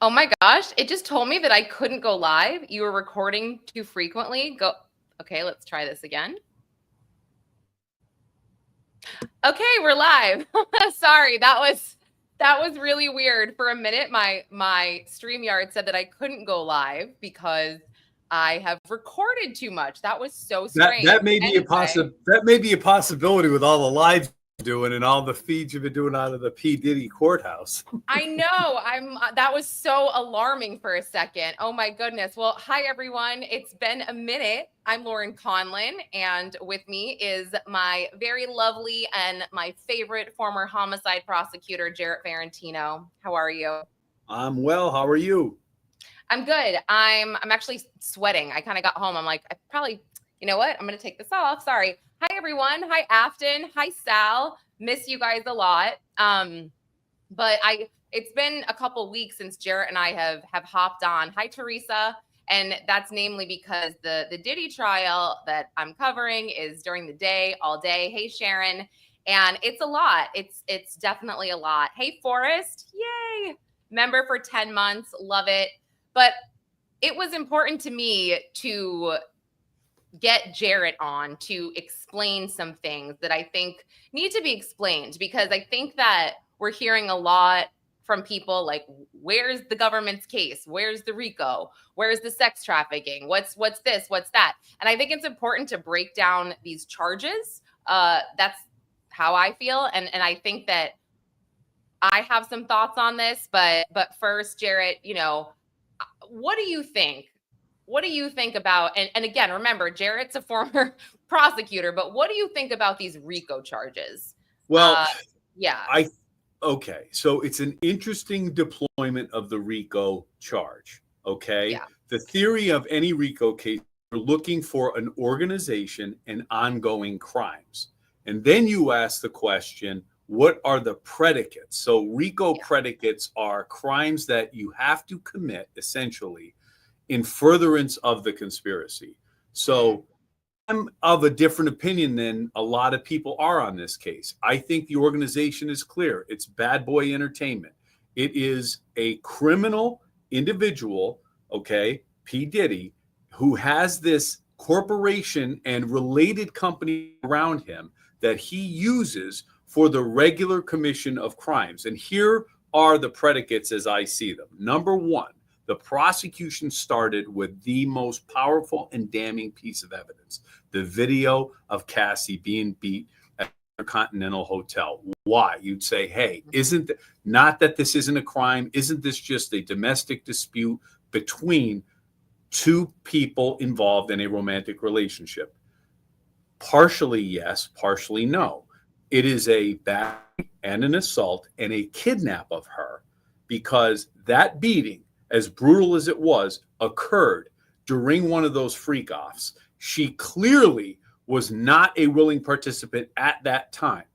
Oh my gosh, it just told me that I couldn't go live. You were recording too frequently. Okay, let's try this again. Okay, we're live. Sorry, that was really weird. For a minute, my StreamYard said that I couldn't go live because I have recorded too much. That was so strange. That may be Anyway. that may be a possibility with all the lives you're doing and all the feeds you've been doing out of the P. Diddy courthouse. I know. That was so alarming for a second. Oh my goodness. Well, hi everyone. It's been a minute. I'm Lauren Conlin, and with me is my very lovely and my favorite former homicide prosecutor, Jarrett Ferentino. How are you? I'm well. How are you? I'm good. I'm actually sweating. I kind of got home. I'm like, I probably, you know what? I'm going to take this off. Sorry. Hi everyone. Hi Afton. Hi Sal. Miss you guys a lot. But it's been a couple weeks since Jarrett and I have hopped on. Hi, Teresa. And that's namely because the Diddy trial that I'm covering is during the day, all day. Hey, Sharon. And it's a lot. It's definitely a lot. Hey, Forrest. Yay. Member for 10 months. Love it. But it was important to me to get Jarrett on to explain some things that I think need to be explained, because I think that we're hearing a lot from people like, where's the government's case? Where's the RICO? Where's the sex trafficking? What's this? What's that? And I think it's important to break down these charges. That's how I feel. And I think that I have some thoughts on this, but first, Jarrett, what do you think? What do you think about, and again, remember, Jarrett's a former prosecutor, but what do you think about these RICO charges? Well, yeah. Okay, so it's an interesting deployment of the RICO charge, okay? Yeah. The theory of any RICO case, you're looking for an organization and ongoing crimes. And then you ask the question, what are the predicates? So RICO predicates are crimes that you have to commit, essentially, in furtherance of the conspiracy. So I'm of a different opinion than a lot of people are on this case. I think the organization is clear. It's Bad Boy Entertainment. It is a criminal individual, okay, P. Diddy, who has this corporation and related company around him that he uses for the regular commission of crimes. And here are the predicates as I see them. Number one, the prosecution started with the most powerful and damning piece of evidence, the video of Cassie being beat at the Continental Hotel. Why? You'd say, hey, not that this isn't a crime, isn't this just a domestic dispute between two people involved in a romantic relationship? Partially yes, partially no. It is a battery and an assault and a kidnap of her, because that beating, as brutal as it was, occurred during one of those freak offs. She clearly was not a willing participant at that time.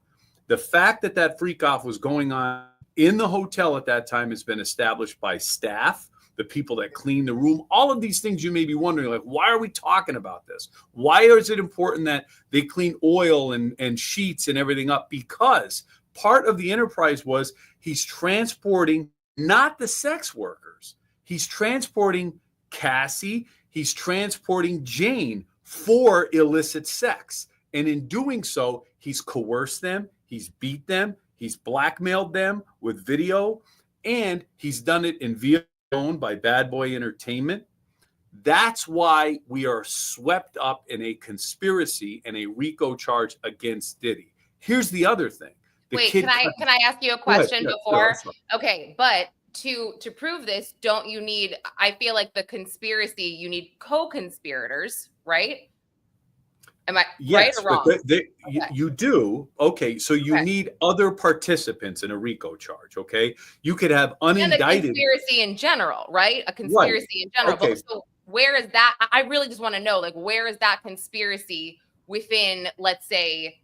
The fact that that freak off was going on in the hotel at that time has been established by staff, the people that clean the room, all of these things. You may be wondering, like, why are we talking about this? Why is it important that they clean oil and sheets and everything up? Because part of the enterprise was he's transporting not the sex workers. He's transporting Cassie. He's transporting Jane for illicit sex. And in doing so, he's coerced them. He's beat them. He's blackmailed them with video. And he's done it in vehicle owned by Bad Boy Entertainment. That's why we are swept up in a conspiracy and a RICO charge against Diddy. Here's the other thing. Wait, can I ask you a question before? Okay, but to prove this, don't you need, I feel like the conspiracy, you need co-conspirators, right? Am I right or wrong? You do. Okay, so you need other participants in a RICO charge, okay? You could have unindicted. And a conspiracy in general, right? A conspiracy in general. Okay. But so where is that? I really just want to know, like, where is that conspiracy within, let's say,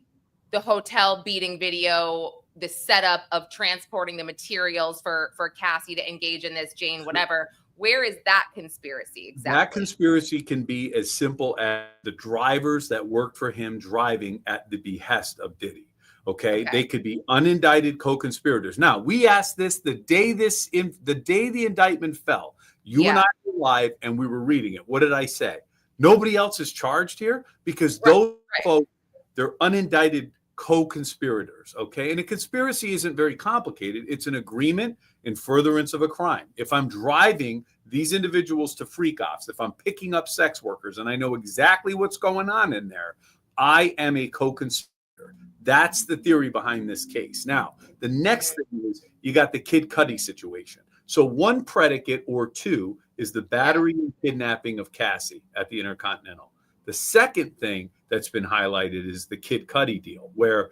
the hotel beating video, the setup of transporting the materials for Cassie to engage in this, Jane, whatever. Where is that conspiracy exactly? That conspiracy can be as simple as the drivers that worked for him driving at the behest of Diddy. Okay? They could be unindicted co-conspirators. Now, we asked this the day the indictment fell. You and I were live and we were reading it. What did I say? Nobody else is charged here because those folks, they're unindicted co-conspirators. Okay? And a conspiracy isn't very complicated. It's an agreement in furtherance of a crime. If I'm driving these individuals to freak offs, if I'm picking up sex workers and I know exactly what's going on in there, I am a co-conspirator. That's the theory behind this case. Now, the next thing is you got the Kid Cudi situation. So one predicate or two is the battery and kidnapping of Cassie at the Intercontinental. The second thing that's been highlighted is the Kid Cudi deal, where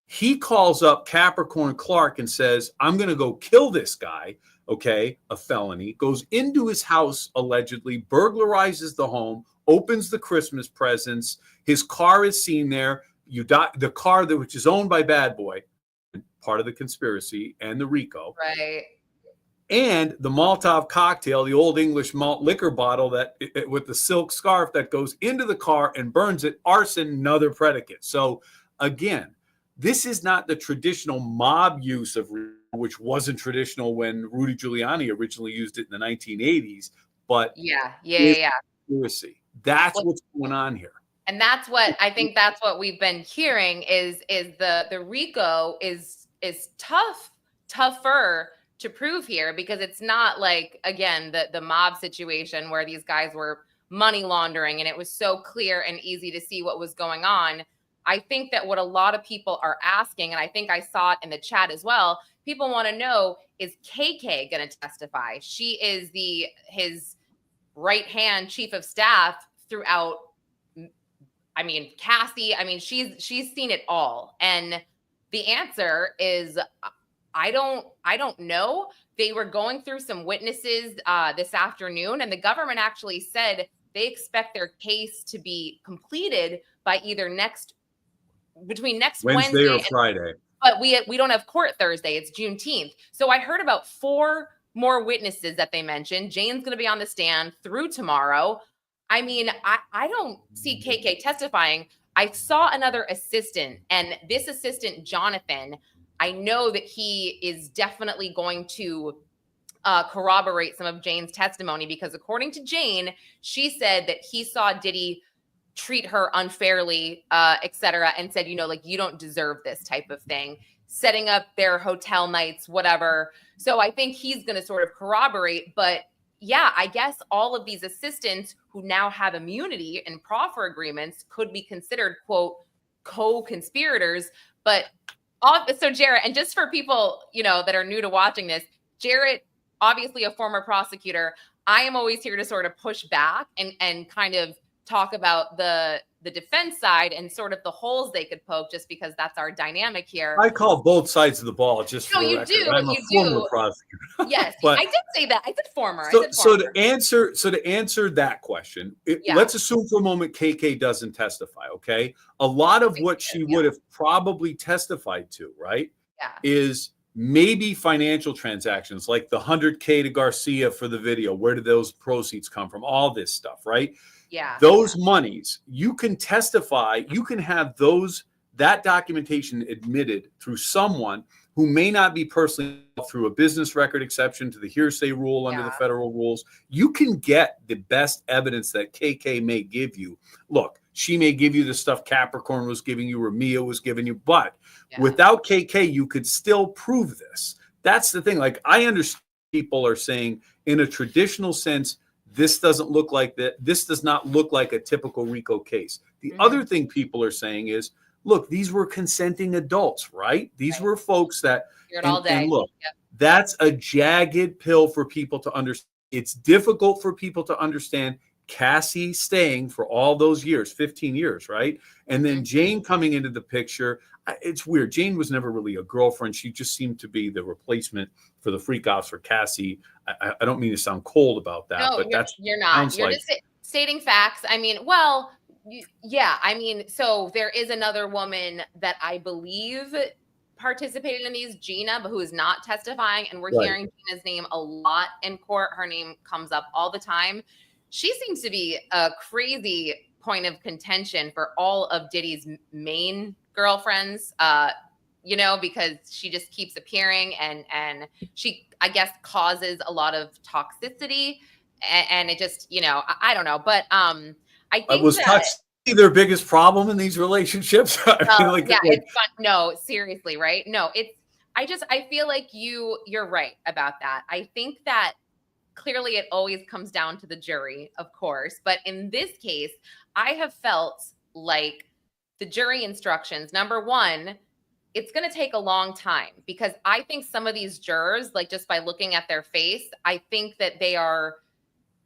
he calls up Capricorn Clark and says, I'm going to go kill this guy, okay, a felony, goes into his house, allegedly, burglarizes the home, opens the Christmas presents. His car is seen there. The car which is owned by Bad Boy, part of the conspiracy, and the RICO. Right. And the Molotov cocktail, the old English malt liquor bottle with the silk scarf that goes into the car and burns it, arson, another predicate. So again, this is not the traditional mob use of RICO, which wasn't traditional when Rudy Giuliani originally used it in the 1980s, but conspiracy. That's what's going on here. And that's what I think that's what we've been hearing is the RICO is tougher to prove here because it's not like, again, the mob situation where these guys were money laundering and it was so clear and easy to see what was going on. I think that what a lot of people are asking, and I think I saw it in the chat as well, people want to know, is KK going to testify? She is his right-hand chief of staff throughout. I mean, Cassie, I mean, she's seen it all. And the answer is, I don't know. They were going through some witnesses this afternoon, and the government actually said they expect their case to be completed by either between next Wednesday or Friday. But we don't have court Thursday. It's Juneteenth. So I heard about 4 more witnesses that they mentioned. Jane's going to be on the stand through tomorrow. I mean, I don't see KK testifying. I saw another assistant, and this assistant, Jonathan, I know that he is definitely going to corroborate some of Jane's testimony because according to Jane, she said that he saw Diddy treat her unfairly, et cetera, and said, you don't deserve this type of thing, setting up their hotel nights, whatever. So I think he's going to sort of corroborate, but yeah, I guess all of these assistants who now have immunity and proffer agreements could be considered, quote, co-conspirators. But so Jarrett, and just for people, that are new to watching this, Jarrett, obviously a former prosecutor, I am always here to sort of push back and kind of talk about the defense side and sort of the holes they could poke, just because that's our dynamic here. I call both sides of the ball, just for the record. Do. I'm a former prosecutor. Yes, but, I did say that. I said former. So to answer that question, let's assume for a moment KK doesn't testify. Okay, a lot of what she would have probably testified to, right, is maybe financial transactions like the $100K to Garcia for the video. Where did those proceeds come from? All this stuff, right? Yeah. Those monies, you can testify, you can have that documentation admitted through someone who may not be personally through a business record exception to the hearsay rule under the federal rules. You can get the best evidence that KK may give you. Look, she may give you the stuff Capricorn was giving you or Mia was giving you, but without KK, you could still prove this. That's the thing. Like, I understand people are saying in a traditional sense, this doesn't look like that. This does not look like a typical RICO case. The other thing people are saying is, look, these were consenting adults, right? These were folks that, and look, that's a jagged pill for people to understand. It's difficult for people to understand Cassie staying for all those years, 15 years, right? And then Jane coming into the picture. It's weird. Jane was never really a girlfriend. She just seemed to be the replacement for the freak offs for Cassie. I don't mean to sound cold about that, but you're not. You're just stating facts. I mean, well, I mean, so there is another woman that I believe participated in these, Gina, but who is not testifying, and we're hearing Gina's name a lot in court. Her name comes up all the time. She seems to be a crazy point of contention for all of Diddy's main girlfriends. you know, because she just keeps appearing and she, I guess, causes a lot of toxicity. And it just, you know, I don't know. But I think was toxicity their biggest problem in these relationships? I mean, like, yeah, it's fun. No, seriously, right? No, I feel like you're right about that. I think that clearly it always comes down to the jury, of course. But in this case, I have felt like the jury instructions, number one, it's going to take a long time because I think some of these jurors, like just by looking at their face, I think that they are,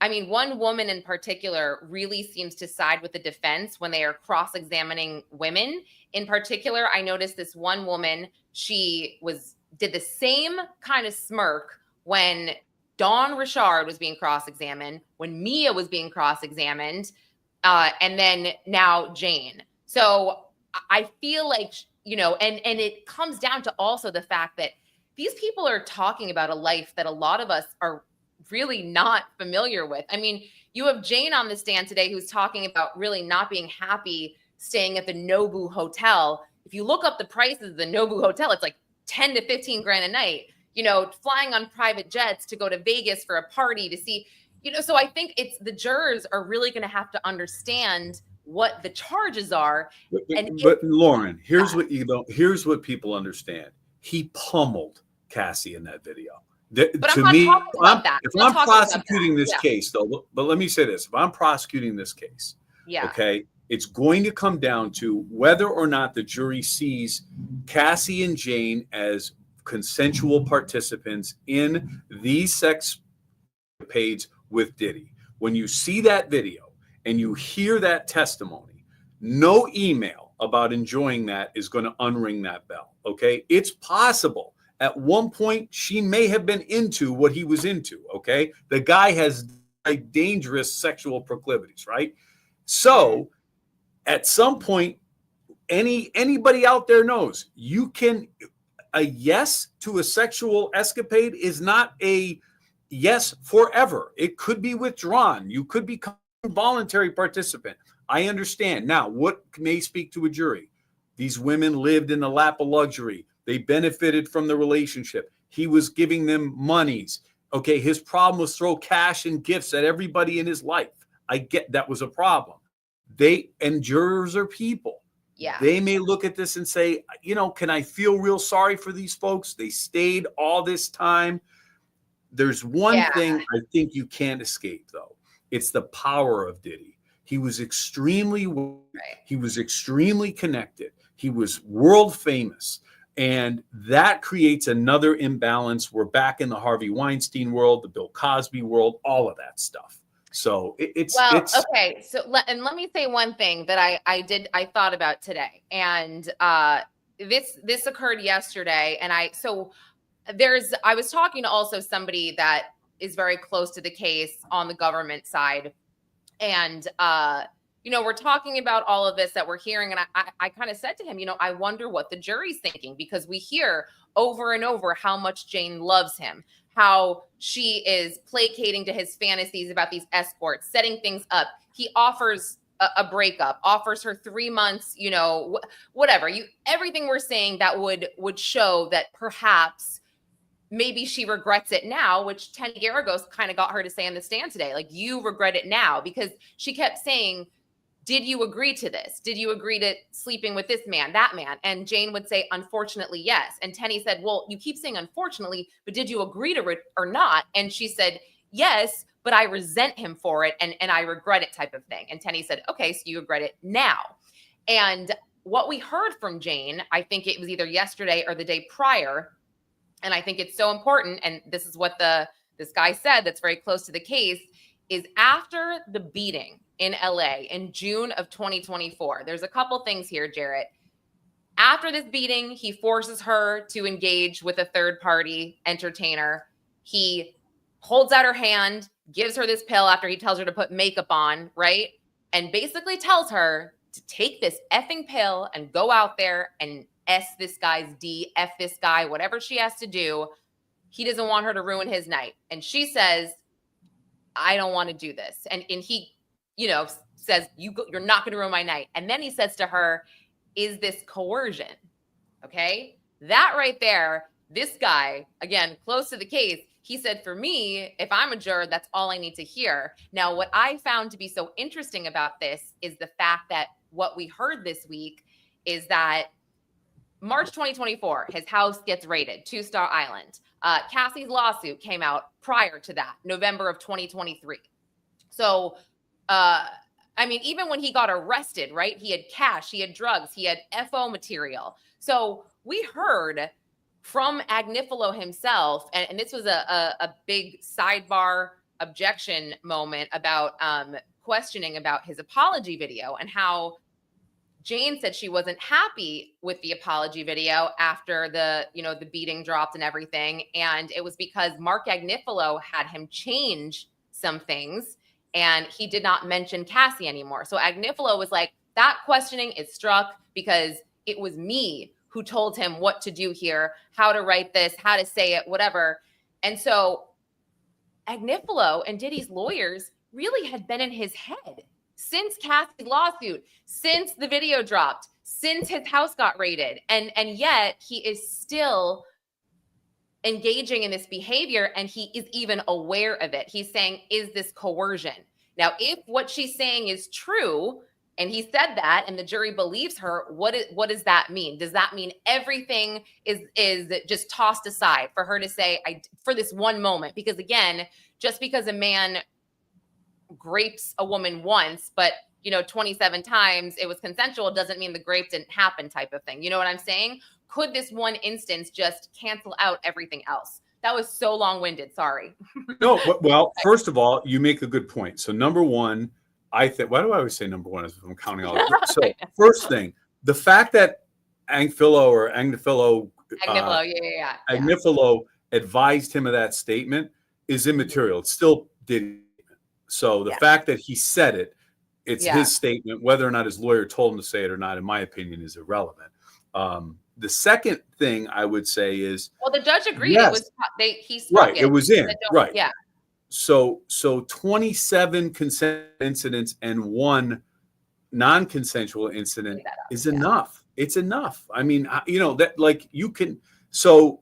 I mean, one woman in particular really seems to side with the defense when they are cross-examining women. In particular, I noticed this one woman, did the same kind of smirk when Dawn Richard was being cross-examined, when Mia was being cross-examined, and then now Jane. So I feel like, you know, and it comes down to also the fact that these people are talking about a life that a lot of us are really not familiar with. I mean, you have Jane on the stand today who's talking about really not being happy staying at the Nobu Hotel. If you look up the prices of the Nobu Hotel, it's like 10 to 15 grand a night, you know, flying on private jets to go to Vegas for a party to see, you know, so I think it's the jurors are really going to have to understand what the charges are. But Lauren, here's what people understand. He pummeled Cassie in that video. But I'm not talking about that. If I'm prosecuting this case, though, but let me say this: if I'm prosecuting this case, okay, it's going to come down to whether or not the jury sees Cassie and Jane as consensual participants in these sex escapades with Diddy. When you see that video and you hear that testimony, no email about enjoying that is going to unring that bell. Okay, it's possible. At one point, she may have been into what he was into, okay? The guy has dangerous sexual proclivities, right? So at some point, anybody out there knows a yes to a sexual escapade is not a yes forever. It could be withdrawn. You could become a voluntary participant. I understand. Now, what may speak to a jury? These women lived in the lap of luxury. They benefited from the relationship. He was giving them monies. Okay, his problem was throw cash and gifts at everybody in his life. I get that was a problem. And jurors are people. Yeah. They may look at this and say, you know, can I feel real sorry for these folks? They stayed all this time. There's one thing I think you can't escape, though. It's the power of Diddy. He was extremely connected. He was world famous. And that creates another imbalance. We're back in the Harvey Weinstein world, the Bill Cosby world, all of that stuff. So it's okay. So let me say one thing that I thought about today, and this occurred yesterday, and I was talking to also somebody that is very close to the case on the government side, and you know, we're talking about all of this that we're hearing. And I kind of said to him, you know, I wonder what the jury's thinking, because we hear over and over how much Jane loves him, how she is placating to his fantasies about these escorts, setting things up. He offers a breakup, offers her 3 months, you know, whatever. Everything we're saying that would show that perhaps maybe she regrets it now, which Teddy Garagos kind of got her to say on the stand today. Like, you regret it now, because she kept saying, did you agree to this? Did you agree to sleeping with this man, that man? And Jane would say, unfortunately, yes. And Tenny said, well, you keep saying unfortunately, but did you agree to it or not? And she said, yes, but I resent him for it and I regret it, type of thing. And Tenny said, okay, so you regret it now. And what we heard from Jane, I think it was either yesterday or the day prior, and I think it's so important, and this is what this guy said that's very close to the case, is after the beating in LA in June of 2024. There's a couple things here, Jarrett. After this beating, he forces her to engage with a third-party entertainer. He holds out her hand, gives her this pill after he tells her to put makeup on, right? And basically tells her to take this effing pill and go out there and S this guy's D, F this guy, whatever she has to do. He doesn't want her to ruin his night. And she says, I don't want to do this. And he, you know, says, you're not going to ruin my night. And then he says to her, is this coercion? Okay. That right there, this guy, again, close to the case, he said, for me, if I'm a juror, that's all I need to hear. Now, what I found to be so interesting about this is the fact that what we heard this week is that March 2024, his house gets raided, Two-Star Island. Cassie's lawsuit came out prior to that, November of 2023. So, I mean, even when he got arrested, right? He had cash, he had drugs, he had FO material. So we heard from Agnifilo himself, and this was a big sidebar objection moment about questioning about his apology video and how Jane said she wasn't happy with the apology video after the beating dropped and everything. And it was because Mark Agnifilo had him change some things and he did not mention Cassie anymore. So Agnifilo was like, that questioning is struck because it was me who told him what to do here, how to write this, how to say it, whatever. And so Agnifilo and Diddy's lawyers really had been in his head since Cassie's lawsuit, since the video dropped, since his house got raided. And yet he is still engaging in this behavior and he is even aware of it. He's saying, is this coercion? Now, if what she's saying is true, and he said that and the jury believes her, what does that mean? Does that mean everything is just tossed aside for her to say, for this one moment? Because again, just because a man grapes a woman once, but 27 times it was consensual, doesn't mean the grape didn't happen type of thing. You know what I'm saying? Could this one instance just cancel out everything else? That was so long-winded. Sorry. No, well, first of all, you make a good point. So number one, I think, why do I always say number one as if I'm counting all of it? So first thing, the fact that Agnifilo advised him of that statement is immaterial. It's still Diddy. So the fact that he said it, it's his statement. Whether or not his lawyer told him to say it or not, in my opinion, is irrelevant. The second thing I would say is, well, the judge agreed. Yes, it was he right. It was in right. Yeah. So 27 consent incidents and one non-consensual incident is enough. It's enough. I mean, that like you can. So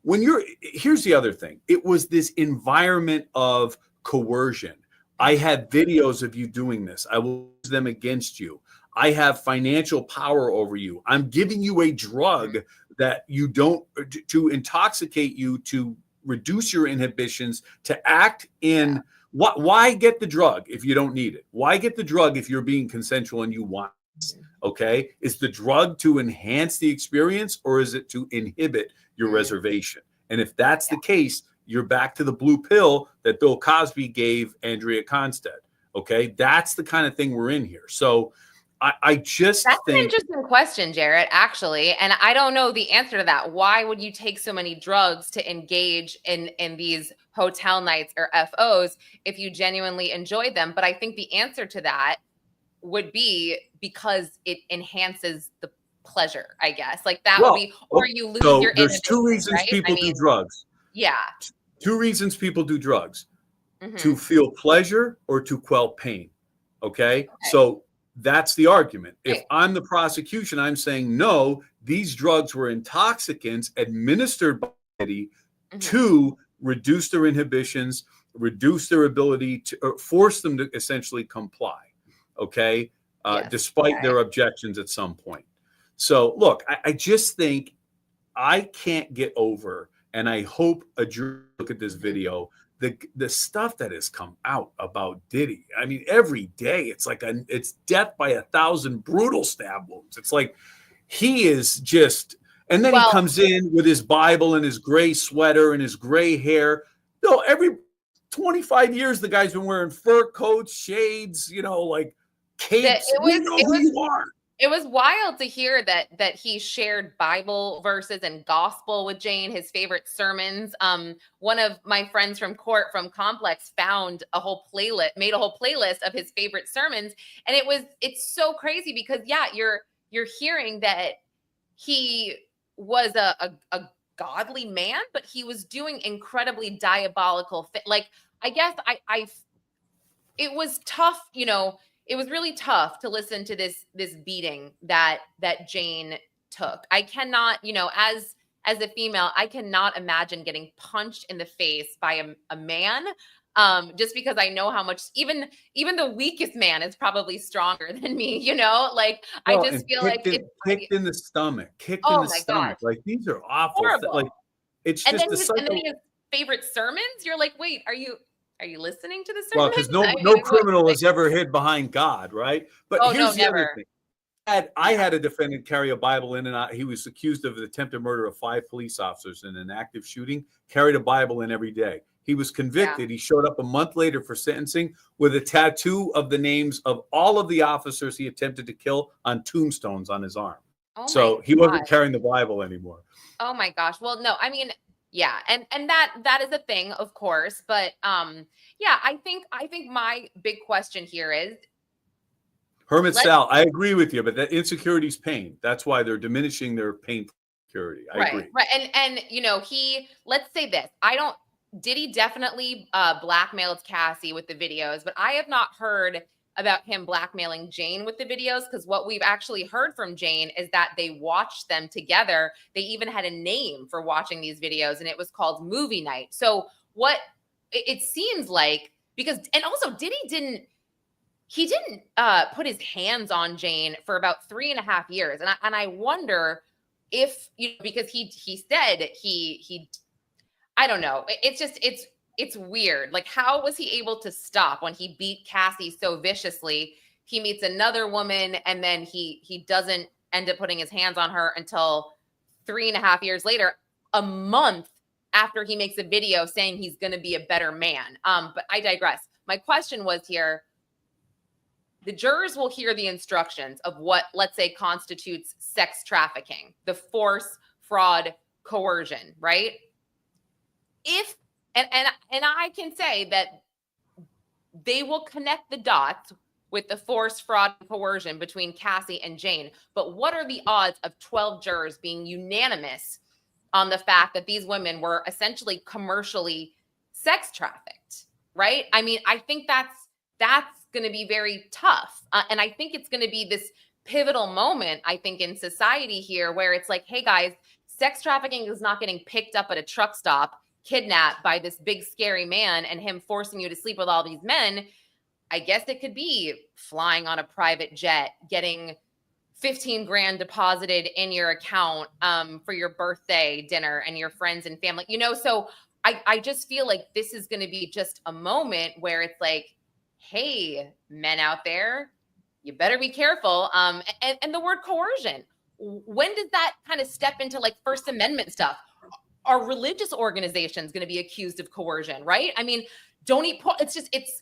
here's the other thing. It was this environment of coercion. I had videos of you doing this. I will use them against you. I have financial power over you. I'm giving you a drug that you don't, to intoxicate you, to reduce your inhibitions, to act in. Why get the drug if you don't need it? Why get the drug if you're being consensual and you want it? Okay. Is the drug to enhance the experience or is it to inhibit your reservation? And if that's the case, you're back to the blue pill that Bill Cosby gave Andrea Constead. Okay. That's the kind of thing we're in here. So I just That's think an interesting question, Jarrett, actually. And I don't know the answer to that. Why would you take so many drugs to engage in these hotel nights or FOs if you genuinely enjoy them? But I think the answer to that would be because it enhances the pleasure, I guess. Like that would be, or you lose your inhibition. There's two reasons people do drugs. Yeah. Two reasons people do drugs. To feel pleasure or to quell pain. Okay. So that's the argument. If I'm the prosecution, I'm saying, no, these drugs were intoxicants administered by Diddy to reduce their inhibitions, reduce their ability to force them to essentially comply. Okay. Despite their objections at some point. So look, I just think I can't get over, and I hope a jury look at this video, the stuff that has come out about Diddy. I mean, every day it's like it's death by 1,000 brutal stab wounds. It's like he is just, and then he comes in with his Bible and his gray sweater and his gray hair. No, every 25 years the guy's been wearing fur coats, shades, like capes. We know who you are. It was wild to hear that he shared Bible verses and gospel with Jane, his favorite sermons. One of my friends from court from Complex found made a whole playlist of his favorite sermons. And it's so crazy because you're hearing that he was a godly man, but he was doing incredibly diabolical like, I guess it was tough, it was really tough to listen to this beating that Jane took. I cannot, as a female, I cannot imagine getting punched in the face by a man. Just because I know how much even the weakest man is probably stronger than me, like I Well, just and feel like kicked in the stomach, kicked in oh the my God, stomach. Like these are awful. Like horrible. it's And just then the cycle. he has favorite sermons. You're like, wait, are you listening to the Well, sermons? because no I mean, no what, criminal like, has ever hid behind God, right? But oh no, here's the other never. thing. I had a defendant carry a Bible in and out. He was accused of the attempted murder of 5 police officers in an active shooting, carried a Bible in every day. He was convicted. He showed up a month later for sentencing with a tattoo of the names of all of the officers he attempted to kill on tombstones on his arm. Oh So he wasn't carrying the Bible anymore. Oh my gosh. Well, no, I mean, yeah, and that is a thing, of course, but yeah, I think my big question here is Hermit Sal, I agree with you, but that insecurity is pain. That's why they're diminishing their pain security. I agree. Right. And let's say this. Diddy definitely blackmailed Cassie with the videos, but I have not heard about him blackmailing Jane with the videos, because what we've actually heard from Jane is that they watched them together. They even had a name for watching these videos, and it was called Movie Night. So what it seems like, and also Diddy didn't put his hands on Jane for about 3.5 years. And I wonder if, because he said he I don't know. It's weird. Like, how was he able to stop when he beat Cassie so viciously? He meets another woman, and then he doesn't end up putting his hands on her until 3.5 years later, a month after he makes a video saying he's going to be a better man. But I digress. My question was here, the jurors will hear the instructions of what, let's say, constitutes sex trafficking, the force, fraud, coercion, right? And I can say that they will connect the dots with the force, fraud, and coercion between Cassie and Jane. But what are the odds of 12 jurors being unanimous on the fact that these women were essentially commercially sex trafficked, right? I mean, I think that's going to be very tough. And I think it's going to be this pivotal moment, I think, in society here, where it's like, hey guys, sex trafficking is not getting picked up at a truck stop, kidnapped by this big scary man and him forcing you to sleep with all these men. I guess it could be flying on a private jet, getting 15 grand deposited in your account for your birthday dinner and your friends and family, so I just feel like this is going to be just a moment where it's like, hey, men out there, you better be careful. And the word coercion, when does that kind of step into like First Amendment stuff? Are religious organizations going to be accused of coercion, right? I mean, don't eat pork.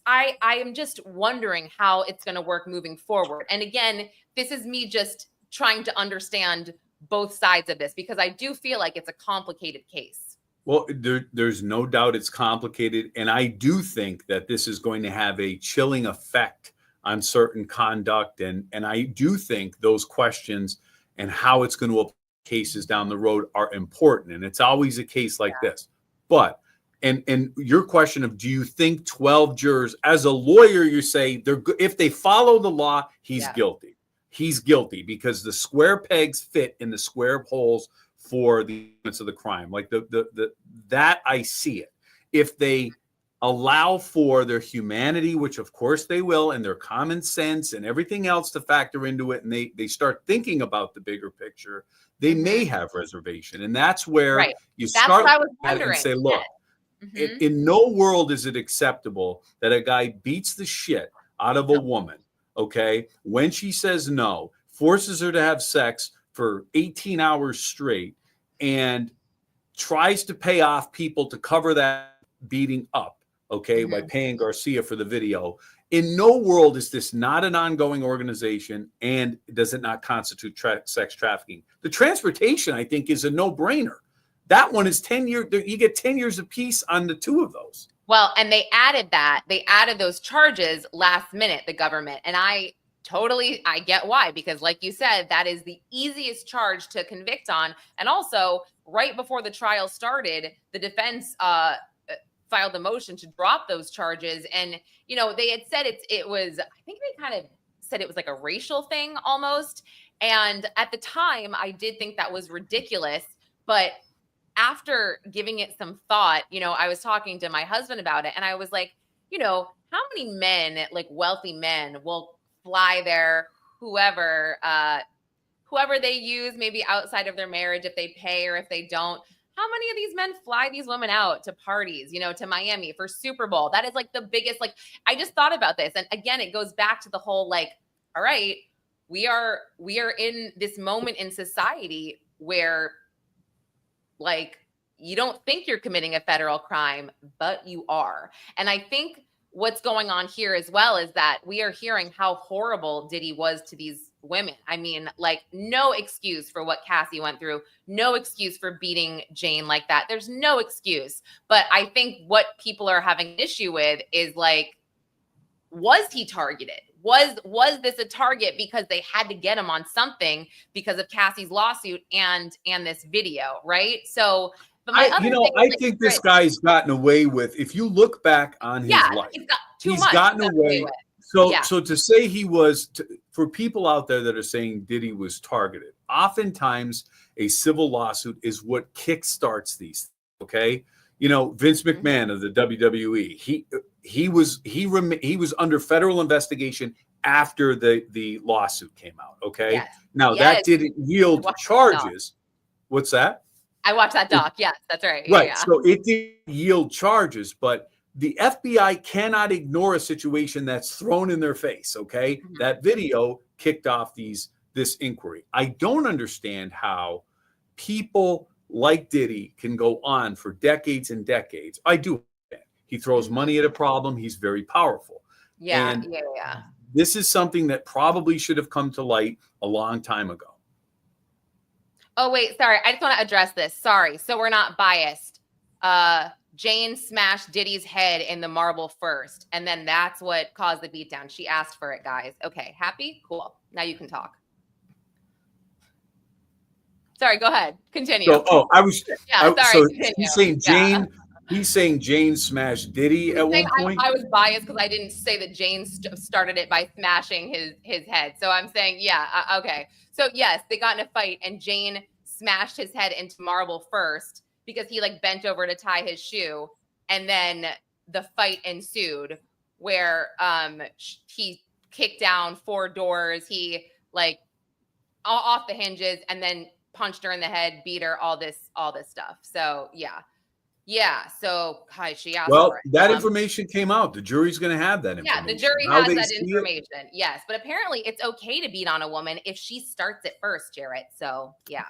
I am just wondering how it's going to work moving forward. And again, this is me just trying to understand both sides of this, because I do feel like it's a complicated case. Well, there's no doubt it's complicated. And I do think that this is going to have a chilling effect on certain conduct. And I do think those questions and how it's going to apply cases down the road are important. And it's always a case like this. But, and your question of, do you think 12 jurors, as a lawyer, you say if they follow the law, he's guilty. He's guilty because the square pegs fit in the square holes for the elements of the crime. Like that I see it. If they allow for their humanity, which of course they will, and their common sense and everything else to factor into it, and they start thinking about the bigger picture, they may have reservation. And that's where you start and say, look, in no world is it acceptable that a guy beats the shit out of a woman, okay, when she says no, forces her to have sex for 18 hours straight, and tries to pay off people to cover that beating up, okay, by paying Garcia for the video. In no world is this not an ongoing organization, and does it not constitute sex trafficking. The transportation, I think, is a no-brainer. That one is 10 years. You get 10 years apiece on the two of those. Well, and they added those charges last minute, the government. And I get why, because like you said, that is the easiest charge to convict on. And also, right before the trial started, the defense filed a motion to drop those charges. And, they had said it was, I think they kind of said it was like a racial thing almost. And at the time, I did think that was ridiculous. But after giving it some thought, I was talking to my husband about it, and I was like, how many men, like wealthy men, will fly their whoever they use, maybe outside of their marriage, if they pay or if they don't. How many of these men fly these women out to parties, to Miami for Super Bowl? That is like the biggest, like, I just thought about this. And again, it goes back to the whole, like, all right, we are in this moment in society where, like, you don't think you're committing a federal crime, but you are. And I think what's going on here as well is that we are hearing how horrible Diddy was to these women. I mean, like, no excuse for what Cassie went through, no excuse for beating Jane like that. There's no excuse. But I think what people are having an issue with is, like, was he targeted? Was this a target because they had to get him on something because of Cassie's lawsuit and this video, right? So, but I think this guy's gotten away with, if you look back on his life, he's gotten away with. So to say he was, for people out there that are saying Diddy was targeted, oftentimes a civil lawsuit is what kickstarts these, okay? Vince McMahon of the WWE, he was under federal investigation after the lawsuit came out, okay? Yes. Now that didn't yield charges. What's that? I watched that doc. Yes, that's right. Right. Yeah. So it didn't yield charges, but the FBI cannot ignore a situation that's thrown in their face, okay? Mm-hmm. That video kicked off this inquiry. I don't understand how people like Diddy can go on for decades and decades. I do. He throws money at a problem. He's very powerful. Yeah. And this is something that probably should have come to light a long time ago. Oh, wait, sorry. I just want to address this. Sorry. So we're not biased. Jane smashed Diddy's head in the marble first, and then that's what caused the beatdown. She asked for it, guys. Okay, happy? Cool. Now you can talk. Sorry, go ahead. Continue. So, sorry. So he's saying Jane. Yeah. He's saying Jane smashed Diddy at one point. I was biased because I didn't say that Jane started it by smashing his head. So I'm saying, okay. So yes, they got in a fight, and Jane smashed his head into marble first because he, like, bent over to tie his shoe, and then the fight ensued where he kicked down 4 doors. He, like, off the hinges, and then punched her in the head, beat her, all this stuff. So yeah. So she asked for it. That information came out. The jury's going to have that information. Yeah, the jury has that information. Yes, but apparently it's okay to beat on a woman if she starts it first, Jarrett. So yeah.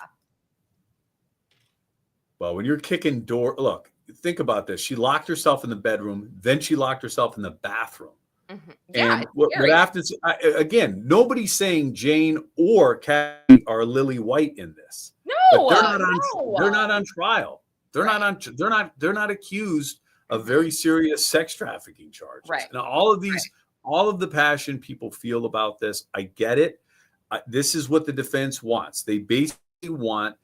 Well, when you're kicking door, look, think about this. She locked herself in the bedroom, then she locked herself in the bathroom. Mm-hmm. Yeah, and what happens, again, nobody's saying Jane or Kathy are Lily White in this. No, they're not on trial. They're not accused of very serious sex trafficking charges. Right. Now, all of the passion people feel about this, I get it. This is what the defense wants. They basically want,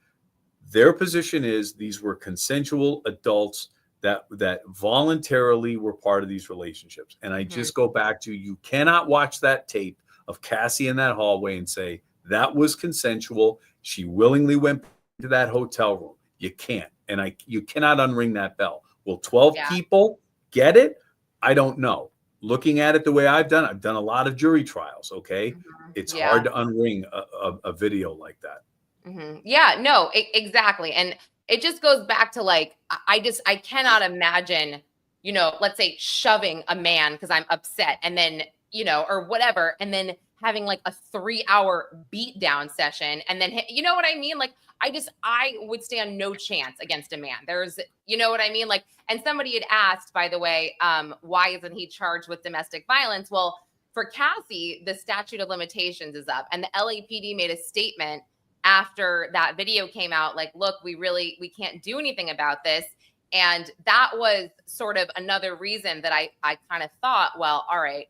their position is these were consensual adults that voluntarily were part of these relationships. And I just go back to, you cannot watch that tape of Cassie in that hallway and say that was consensual. She willingly went to that hotel room. You can't. And you cannot unring that bell. Will 12 people get it? I don't know. Looking at it the way I've done a lot of jury trials. Okay. Mm-hmm. It's hard to unring a video like that. Mm-hmm. Yeah, no, exactly. And it just goes back to, like, I cannot imagine, let's say shoving a man because I'm upset, and then, or whatever, and then having like a 3-hour beat down session. And then, you know what I mean? Like, I would stand no chance against a man. There's, you know what I mean? Like, and somebody had asked, by the way, why isn't he charged with domestic violence? Well, for Cassie, the statute of limitations is up, and the LAPD made a statement after that video came out, like, look, we can't do anything about this. And that was sort of another reason that I kind of thought, well, all right,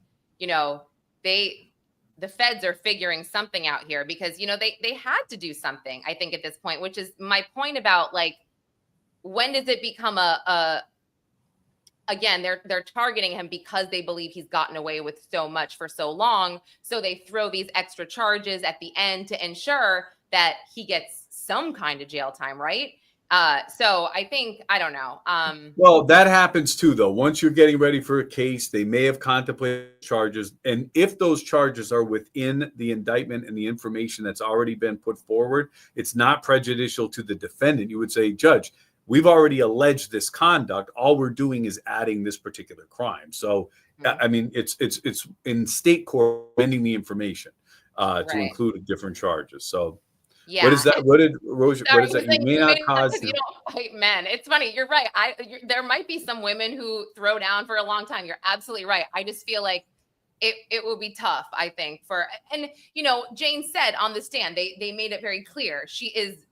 the feds are figuring something out here, because, they had to do something, I think, at this point, which is my point about, like, when does it become a again, they're targeting him because they believe he's gotten away with so much for so long. So they throw these extra charges at the end to ensure that he gets some kind of jail time, right? So I think, I don't know. Well, that happens too, though. Once you're getting ready for a case, they may have contemplated charges. And if those charges are within the indictment and the information that's already been put forward, it's not prejudicial to the defendant. You would say, Judge, we've already alleged this conduct. All we're doing is adding this particular crime. So, I mean, it's in state court amending the information to include different charges. So, yeah. What is that? What did Rosie? Sorry, What is that? like, You may not cause. You don't fight men. It's funny. You're right. There might be some women who throw down for a long time. You're absolutely right. I just feel like it will be tough, I think, and you know, Jane said on the stand, they made it very clear she is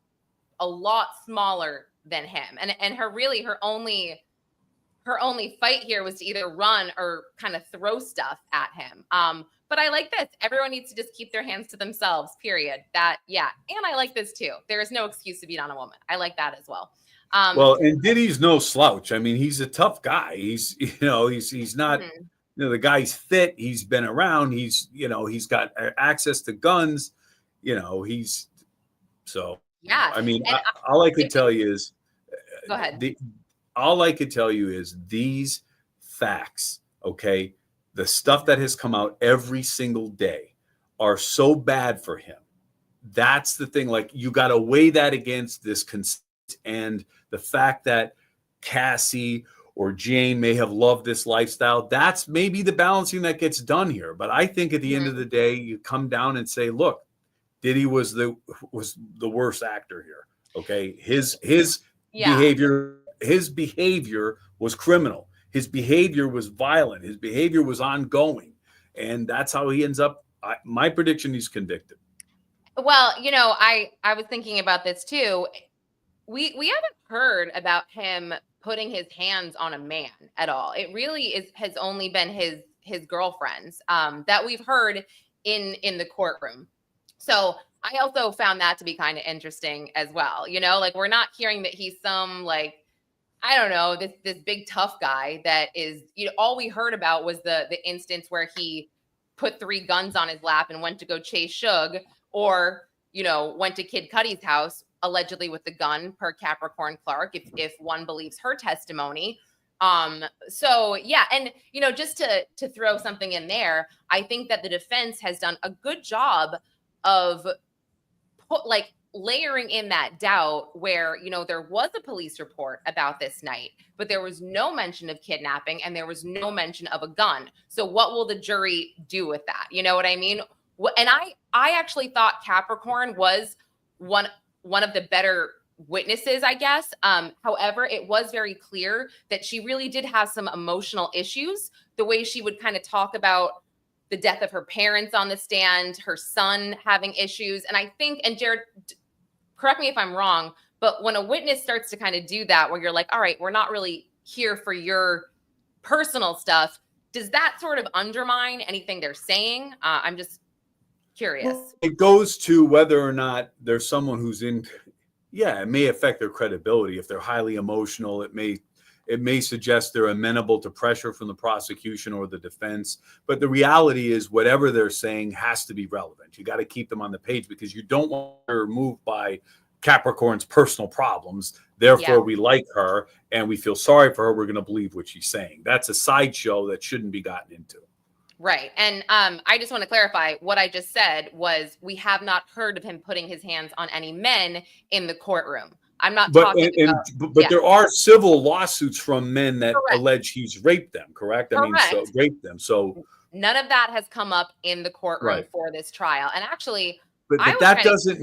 a lot smaller than him, and her only fight here was to either run or kind of throw stuff at him. But I like this. Everyone needs to just keep their hands to themselves, period. And I like this too. There is no excuse to beat on a woman. I like that as well. Well, and Diddy's no slouch. I mean, he's a tough guy. He's not, the guy's fit. He's been around. He's got access to guns. I mean, all I could tell you is, go ahead. All I could tell you is these facts, okay? The stuff that has come out every single day are so bad for him. That's the thing. Like, you got to weigh that against this consent and the fact that Cassie or Jane may have loved this lifestyle. That's maybe the balancing that gets done here. But I think at the end of the day, you come down and say, look, Diddy was the worst actor here. Okay. His behavior was criminal. His behavior was violent. His behavior was ongoing. And that's how he ends up. My prediction, he's convicted. Well, I was thinking about this too. We haven't heard about him putting his hands on a man at all. It really has only been his girlfriends that we've heard in the courtroom. So I also found that to be kind of interesting as well. Like, we're not hearing that he's some, like, I don't know, this big tough guy that is, all we heard about was the instance where he put 3 guns on his lap and went to go chase Suge, or, went to Kid Cudi's house allegedly with the gun, per Capricorn Clark, if one believes her testimony. So yeah. And, just to throw something in there, I think that the defense has done a good job of layering in that doubt where, there was a police report about this night, but there was no mention of kidnapping and there was no mention of a gun. So what will the jury do with that? You know what I mean? And I actually thought Capricorn was one of the better witnesses, I guess. However, it was very clear that she really did have some emotional issues, the way she would kind of talk about the death of her parents on the stand, her son having issues. And I think, and Jared, correct me if I'm wrong, but when a witness starts to kind of do that, where you're like, all right, we're not really here for your personal stuff, does that sort of undermine anything they're saying? I'm just curious. It goes to whether or not there's someone who's it may affect their credibility. If they're highly emotional, it may suggest they're amenable to pressure from the prosecution or the defense. But the reality is, whatever they're saying has to be relevant. You got to keep them on the page, because you don't want her moved by Capricorn's personal problems. Therefore, we like her and we feel sorry for her. We're going to believe what she's saying. That's a sideshow that shouldn't be gotten into. Right. And I just want to clarify what I just said was, we have not heard of him putting his hands on any men in the courtroom. I'm not talking about. But there are civil lawsuits from men that allege he's raped them, correct? I mean, so raped them. So none of that has come up in the courtroom for this trial. And actually, but that doesn't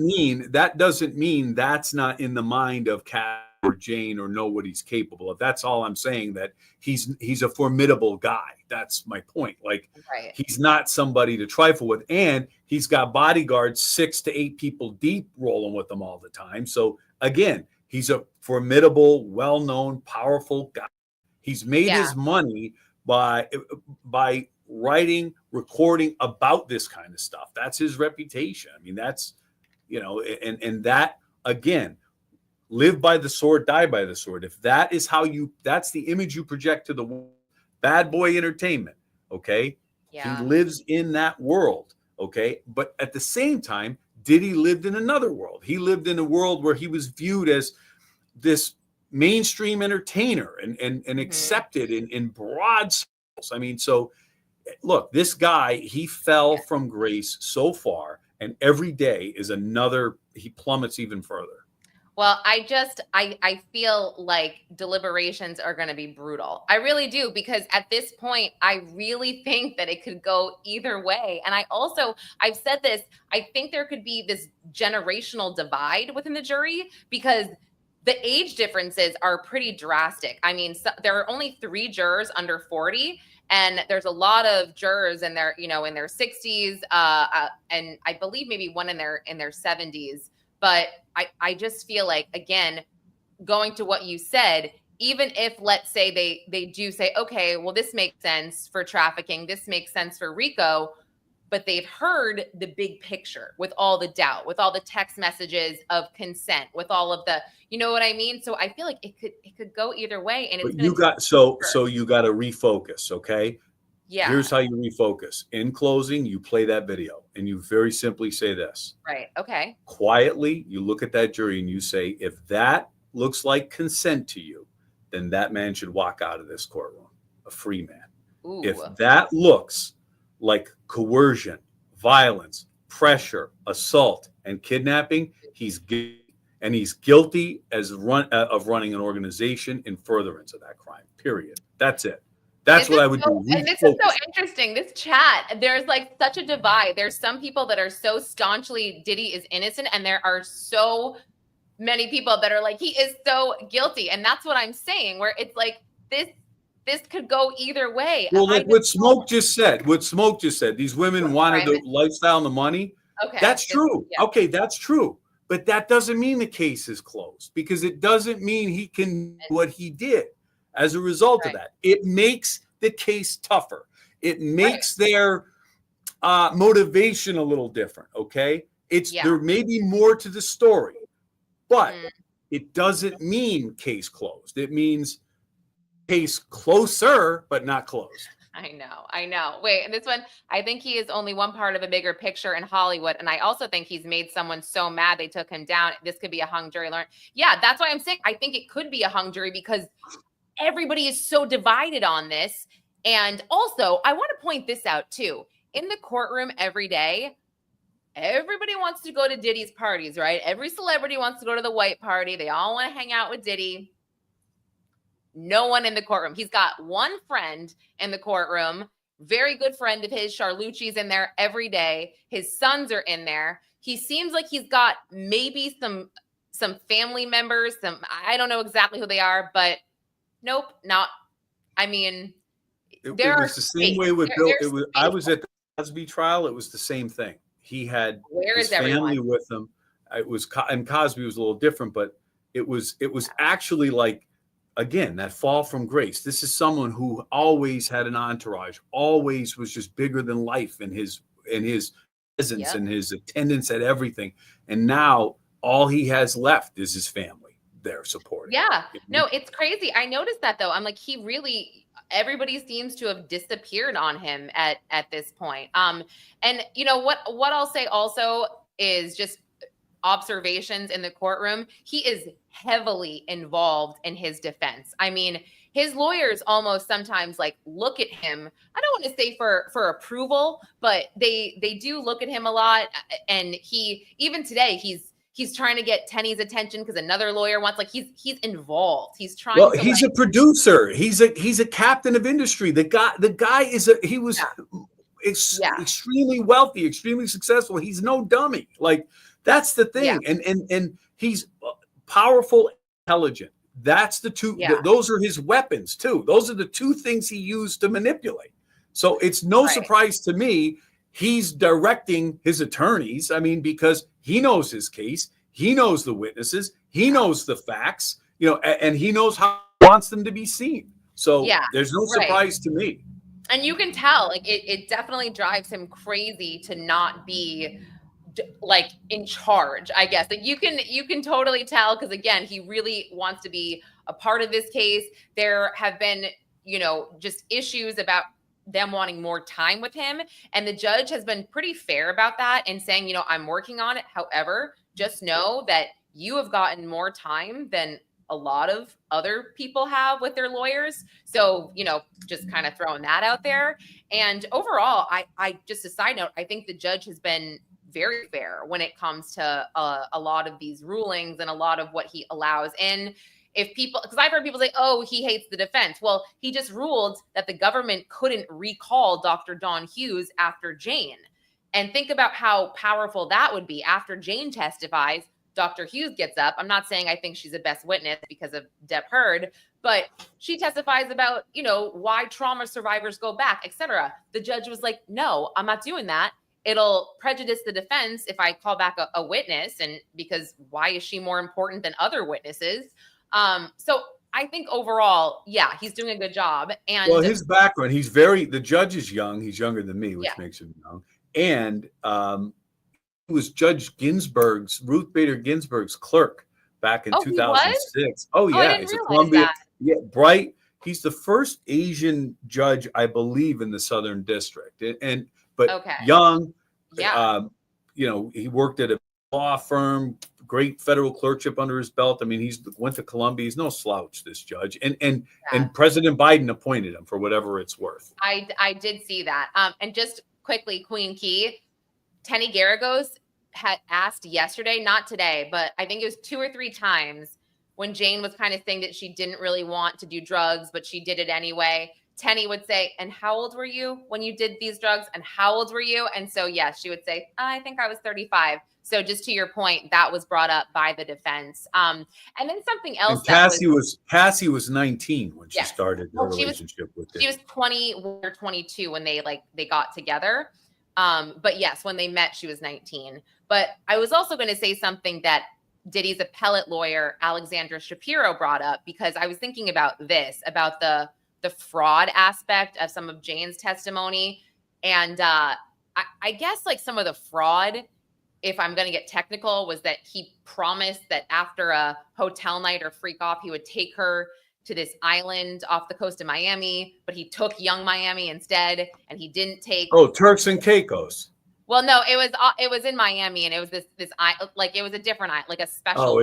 mean that's not in the mind of Kat or Jane, or know what he's capable of. That's all I'm saying, that he's a formidable guy. That's my point. Like, he's not somebody to trifle with, and he's got bodyguards 6 to 8 people deep rolling with him all the time. So again, he's a formidable, well-known, powerful guy. He's made his money by writing, recording about this kind of stuff. That's his reputation. I mean, that's, and that, again, live by the sword, die by the sword. If that is how that's the image you project to the world, bad boy entertainment, okay? Yeah. He lives in that world, okay? But at the same time, Diddy lived in another world. He lived in a world where he was viewed as this mainstream entertainer and accepted in broad circles. I mean, so look, this guy, he fell from grace so far, and every day is he plummets even further. Well, I feel like deliberations are going to be brutal. I really do, because at this point, I really think that it could go either way. And I've said this, I think there could be this generational divide within the jury, because the age differences are pretty drastic. I mean, there are only 3 jurors under 40. And there's a lot of jurors in their, in their 60s, and I believe maybe one in their 70s. But I just feel like, again, going to what you said, even if, let's say, they do say, okay, well, this makes sense for trafficking, this makes sense for RICO, but they've heard the big picture with all the doubt, with all the text messages of consent, with all of the, you know what I mean? So I feel like it could go either way. And it's so you got to refocus, okay? Yeah. Here's how you refocus. In closing, you play that video and you very simply say this. Right. Okay. Quietly, you look at that jury and you say, if that looks like consent to you, then that man should walk out of this courtroom a free man. Ooh. If that looks like coercion, violence, pressure, assault, and kidnapping, he's guilty. And he's guilty of running an organization in furtherance of that crime, period. That's it. That's what I would do. And this is so interesting. This chat, there's like such a divide. There's some people that are so staunchly Diddy is innocent, and there are so many people that are like, he is so guilty. And that's what I'm saying, where it's like this could go either way. Well, like what Smoke just said, these women wanted the lifestyle and the money. Okay. That's true. Yeah. Okay, that's true. But that doesn't mean the case is closed, because it doesn't mean he can do what he did as a result of that. It makes the case tougher. It makes their motivation a little different, okay? There may be more to the story, but it doesn't mean case closed. It means case closer, but not closed. I know. Wait, and this one, I think he is only one part of a bigger picture in Hollywood. And I also think he's made someone so mad they took him down. This could be a hung jury, Lauren. Yeah, that's why I'm saying I think it could be a hung jury, because everybody is so divided on this. And also, I want to point this out too. In the courtroom every day, everybody wants to go to Diddy's parties, right? Every celebrity wants to go to the white party. They all want to hang out with Diddy. No one in the courtroom. He's got one friend in the courtroom, very good friend of his. Charlucci's in there every day. His sons are in there. He seems like he's got maybe some family members. I don't know exactly who they are, but nope, not. I mean, it was the same way with Bill. I was at the Cosby trial. It was the same thing. He had his family with him. And Cosby was a little different, but it was actually like, again, that fall from grace. This is someone who always had an entourage, always was just bigger than life in his presence and his attendance at everything. And now all he has left is his family there supporting. Yeah. No, it's crazy. I noticed that though. I'm like, everybody seems to have disappeared on him at this point. And you know what I'll say also is just observations in the courtroom. He is heavily involved in his defense. I mean, his lawyers almost sometimes like look at him. I don't want to say for approval, but they do look at him a lot. And even today, he's trying to get Tenny's attention because another lawyer wants, like, he's involved. He's trying. Well, he's a producer. He's a captain of industry. The guy is extremely wealthy, extremely successful. He's no dummy. Like, that's the thing. And he's powerful, intelligent. That's the two. Those are his weapons too. Those are the two things he used to manipulate. So it's no surprise to me he's directing his attorneys. I mean, because he knows his case, he knows the witnesses, he knows the facts, and he knows how he wants them to be seen. So there's no surprise to me. And you can tell, like, it definitely drives him crazy to not be like in charge, I guess. Like you can totally tell, because again, he really wants to be a part of this case. There have been, just issues about them wanting more time with him, and the judge has been pretty fair about that and saying, I'm working on it. However, just know that you have gotten more time than a lot of other people have with their lawyers. So, just kind of throwing that out there. And overall, I just a side note, I think the judge has been very fair when it comes to a lot of these rulings and a lot of what he allows in. If people, because I've heard people say, oh, he hates the defense. Well, he just ruled that the government couldn't recall Dr. Don Hughes after Jane. And think about how powerful that would be. After Jane testifies, Dr. Hughes gets up. I'm not saying I think she's the best witness because of Depp Heard, but she testifies about, why trauma survivors go back, etc. The judge was like, no, I'm not doing that. It'll prejudice the defense if I call back a witness, and because why is she more important than other witnesses? So I think overall, yeah, he's doing a good job. And well, his background, the judge is young. He's younger than me, which makes him young. And he was Judge Ginsburg's, Ruth Bader Ginsburg's clerk back in 2006. Oh, yeah. He's a Columbia. Yeah, bright. He's the first Asian judge, I believe, in the Southern District. But young, he worked at a law firm, great federal clerkship under his belt. I mean, he's went to Columbia. He's no slouch, this judge. And President Biden appointed him, for whatever it's worth. I did see that. And just quickly, Queen Key, Tenny Garagos had asked yesterday, not today, but I think it was 2 or 3 times when Jane was kind of saying that she didn't really want to do drugs, but she did it anyway. Tenny would say, and how old were you when you did these drugs? And how old were you? And so, yes, she would say, I think I was 35. So just to your point, that was brought up by the defense. And then something else. And Cassie was 19 when she started her relationship with him. She was 20 or 22 when they got together. But yes, when they met, she was 19. But I was also going to say something that Diddy's appellate lawyer, Alexandra Shapiro, brought up, because I was thinking about this, about the fraud aspect of some of Jane's testimony. And I guess like some of the fraud, if I'm going to get technical, was that he promised that after a hotel night or freak off, he would take her to this island off the coast of Miami, but he took young Miami instead, and he didn't take. Oh, Turks and Caicos. Well, no, it was in Miami, and it was this like it was a different island, like a special. Oh,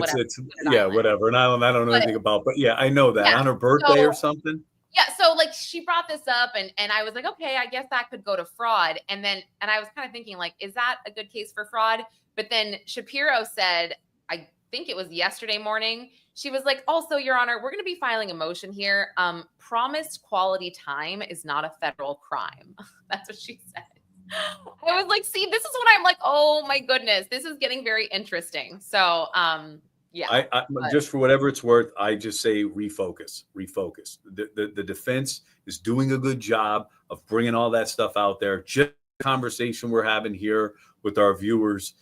whatever. And I don't know anything about, but yeah, I know that on her birthday or something. Yeah, so like she brought this up, and I was like, okay, I guess that could go to fraud. And I was kind of thinking, like, is that a good case for fraud? But then Shapiro said, I think it was yesterday morning, she was like, also, Your Honor, we're going to be filing a motion here. Promised quality time is not a federal crime. That's what she said. I was like, see, this is what I'm like, oh my goodness, this is getting very interesting. So, yeah. I just for whatever it's worth, I just say refocus. The defense is doing a good job of bringing all that stuff out there. Just the conversation we're having here with our viewers,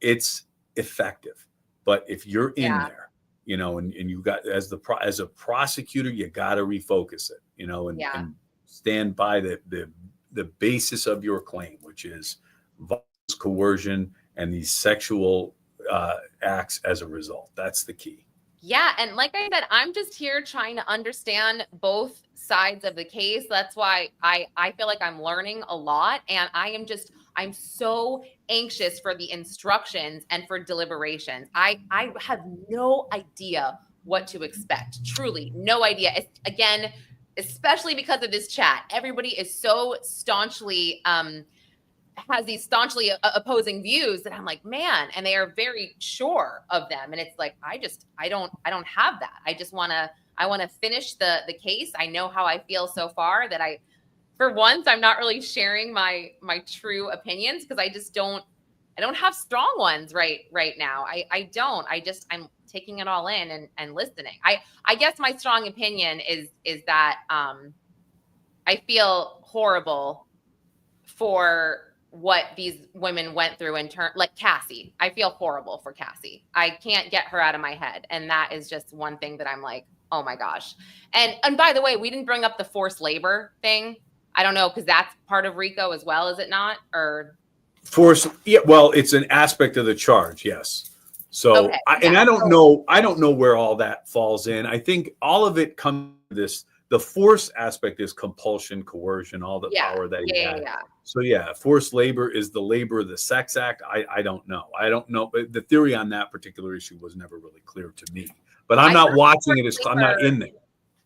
it's effective. But if you're in there, and you got as a prosecutor, you got to refocus it, and stand by the basis of your claim, which is violence, coercion, and these sexual acts as a result. That's the key. Yeah. And like I said, I'm just here trying to understand both sides of the case. That's why I feel like I'm learning a lot. And I'm so anxious for the instructions and for deliberations. I have no idea what to expect. Truly, no idea. Again, especially because of this chat, everybody is so staunchly has these staunchly opposing views that I'm like, man, and they are very sure of them. And it's like, I don't have that. I want to finish the case. I know how I feel so far, that for once, I'm not really sharing my true opinions, because I don't have strong ones right now. I'm taking it all in and listening. I guess my strong opinion is that I feel horrible for what these women went through in turn, like Cassie. I feel horrible for Cassie. I can't get her out of my head. And that is just one thing that I'm like, oh my gosh. And by the way, we didn't bring up the forced labor thing. I don't know, because that's part of RICO as well, is it not? Or Force, yeah, well, it's an aspect of the charge, yes. So, Okay, and yeah. I don't know where all that falls in. I think all of it comes to this. The force aspect is compulsion, coercion, all the power that he had. So, yeah, forced labor is the labor of the sex act. I don't know. I don't know. But the theory on that particular issue was never really clear to me. But I'm not watching it. I'm not in there.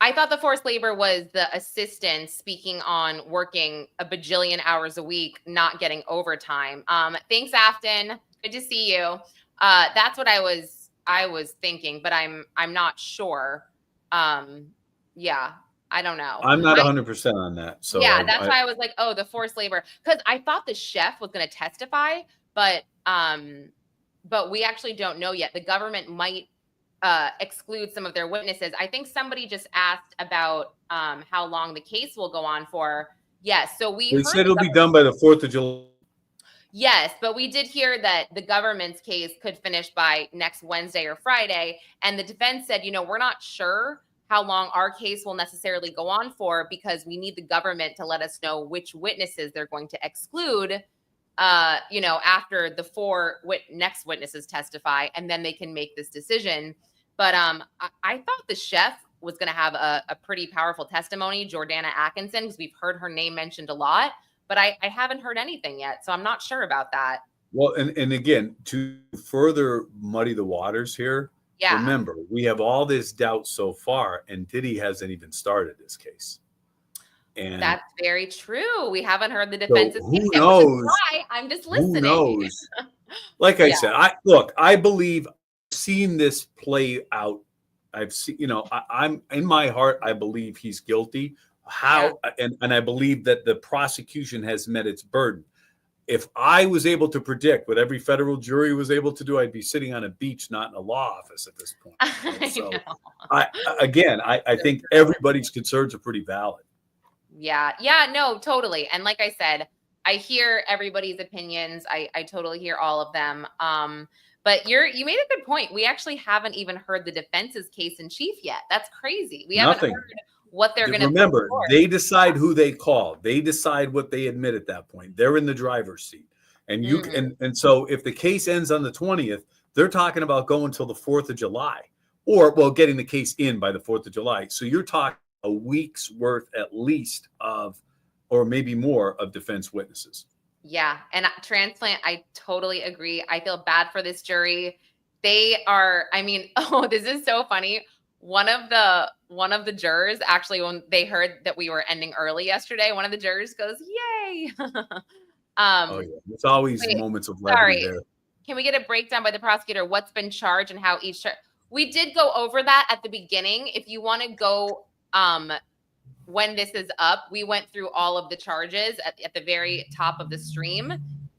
I thought the forced labor was the assistant speaking on working a bajillion hours a week, not getting overtime. Thanks, Afton. Good to see you. That's what I was thinking, but I'm not sure. Yeah, I don't know. I'm not 100% on that. So yeah, that's why I was like, oh, the forced labor, because I thought the chef was going to testify, but we actually don't know yet. The government might exclude some of their witnesses. I think somebody just asked about how long the case will go on for. Yes, so they said it'll be done by the 4th of July. Yes, but we did hear that the government's case could finish by next Wednesday or Friday. And the defense said, we're not sure how long our case will necessarily go on for because we need the government to let us know which witnesses they're going to exclude, after the 4 next witnesses testify, and then they can make this decision. But I thought the chef was going to have a pretty powerful testimony, Jordana Atkinson, because we've heard her name mentioned a lot. But I haven't heard anything yet, so I'm not sure about that. Well, and again, to further muddy the waters here, remember, we have all this doubt so far, and Diddy hasn't even started this case. And that's very true. We haven't heard the defense's case. Who knows? I'm just listening. Who knows? Like I said, I believe I've seen this play out. I've seen, I'm in my heart, I believe he's guilty. And I believe that the prosecution has met its burden. If I was able to predict what every federal jury was able to do, I'd be sitting on a beach, not in a law office at this point. So I think everybody's concerns are pretty valid. Yeah, no, totally. And like I said, I hear everybody's opinions. I totally hear all of them. But you made a good point. We actually haven't even heard the defense's case in chief yet. That's crazy. We haven't heard what they're going to remember. They decide who they call. They decide what they admit at that point. They're in the driver's seat, and and so if the case ends on the 20th, they're talking about going till the 4th of July, or getting the case in by the 4th of July. So you're talking a week's worth at least of, or maybe more, of defense witnesses. Yeah, and transplant, I totally agree. I feel bad for this jury. They are. I mean, this is so funny. One of the jurors, actually, when they heard that we were ending early yesterday, one of the jurors goes, "Yay!" It's always moments of levity there. Can we get a breakdown by the prosecutor? What's been charged and how each we did go over that at the beginning. If you want to go, when this is up, we went through all of the charges at the very top of the stream,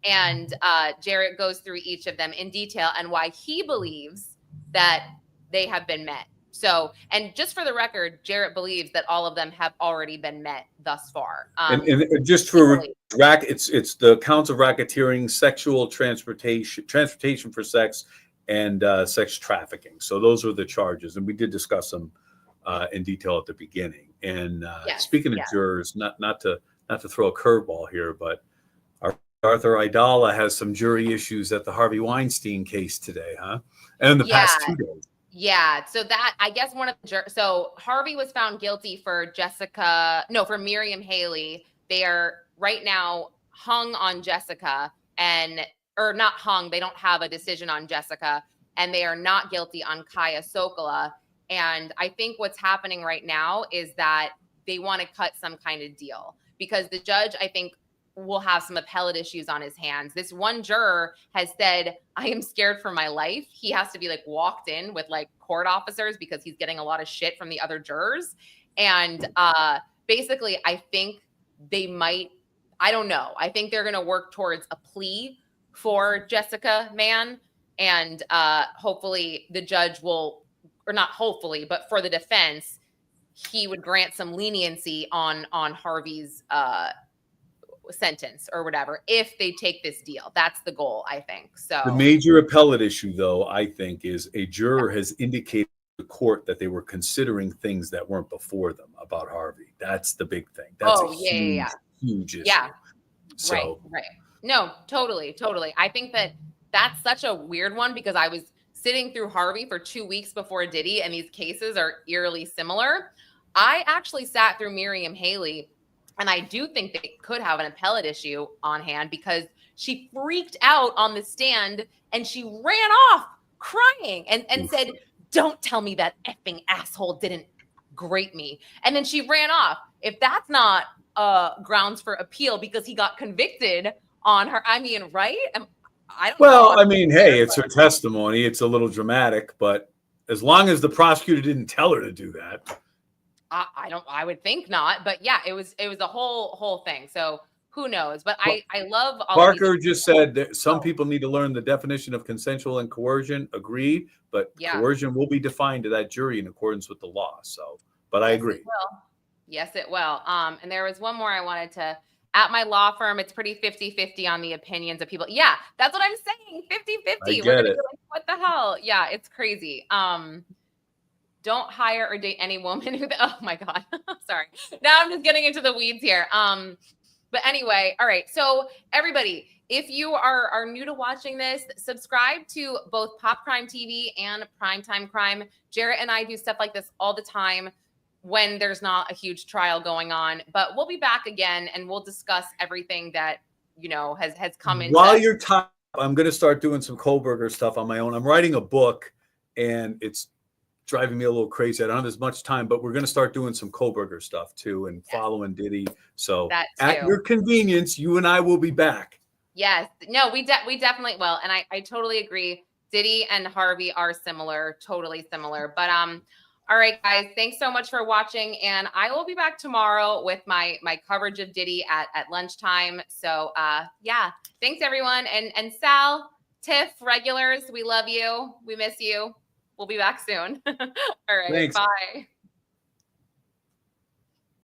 and Jarrett goes through each of them in detail and why he believes that they have been met. So, and just for the record, Jarrett believes that all of them have already been met thus far. And just for it's the counts of racketeering, sexual transportation for sex, and sex trafficking. So those are the charges, and we did discuss them in detail at the beginning. And speaking of jurors, not to throw a curveball here, but Arthur Aidala has some jury issues at the Harvey Weinstein case today, huh? And in the past 2 days. Yeah, so that, I guess one of the so Harvey was found guilty for for Miriam Haley. They are right now hung on Jessica, or not hung, they don't have a decision on Jessica, and they are not guilty on Kaya Sokolow. And I think what's happening right now is that they want to cut some kind of deal because the judge, I think, will have some appellate issues on his hands. This one juror has said, I am scared for my life. He has to be walked in with court officers because he's getting a lot of shit from the other jurors. And basically, I think they might, I don't know. I think they're going to work towards a plea for Jessica Mann. And hopefully the judge will, or not hopefully, but for the defense, he would grant some leniency on Harvey's sentence or whatever if they take this deal. That's the goal, I think. So the major appellate issue, though, I think, is a juror has indicated to the court that they were considering things that weren't before them about Harvey. That's the big thing. That's huge issue. Yeah. So, right. No, totally, totally. I think that that's such a weird one because I was sitting through Harvey for 2 weeks before Diddy, and these cases are eerily similar. I actually sat through Miriam Haley, and I do think they could have an appellate issue on hand because she freaked out on the stand and she ran off crying and said, "Don't tell me that effing asshole didn't grape me." And then she ran off. If that's not grounds for appeal because he got convicted on her, I mean, right? I don't know. Well, I mean, hey, it's her testimony. It's a little dramatic, but as long as the prosecutor didn't tell her to do that. I would think not, but yeah, it was a whole thing. So who knows? But I love all Parker just said that some people need to learn the definition of consensual and coercion. Agreed, but coercion will be defined to that jury in accordance with the law. So, but I agree. Yes, it will. And there was one more I wanted to. At my law firm, it's pretty 50-50 on the opinions of people. Yeah, that's what I'm saying. 50-50. I get it. Like, what the hell? Yeah, it's crazy. Don't hire or date any woman who, oh my God. Sorry. Now I'm just getting into the weeds here. But anyway, all right. So everybody, if you are new to watching this, subscribe to both Pop Crime TV and Primetime Crime. Jarrett and I do stuff like this all the time when there's not a huge trial going on, but we'll be back again and we'll discuss everything that, you know, has come in. While you're talking, I'm going to start doing some Kohlberger stuff on my own. I'm writing a book and it's driving me a little crazy. I don't have as much time, but we're going to start doing some Kohlberger stuff too and following Diddy. So at your convenience, you and I will be back. Yes. No, we definitely will. And I totally agree. Diddy and Harvey are similar, totally similar. But all right, guys, thanks so much for watching. And I will be back tomorrow with my coverage of Diddy at lunchtime. So yeah, thanks everyone. And Sal, Tiff, regulars, we love you. We miss you. We'll be back soon. All right. Thanks. Bye.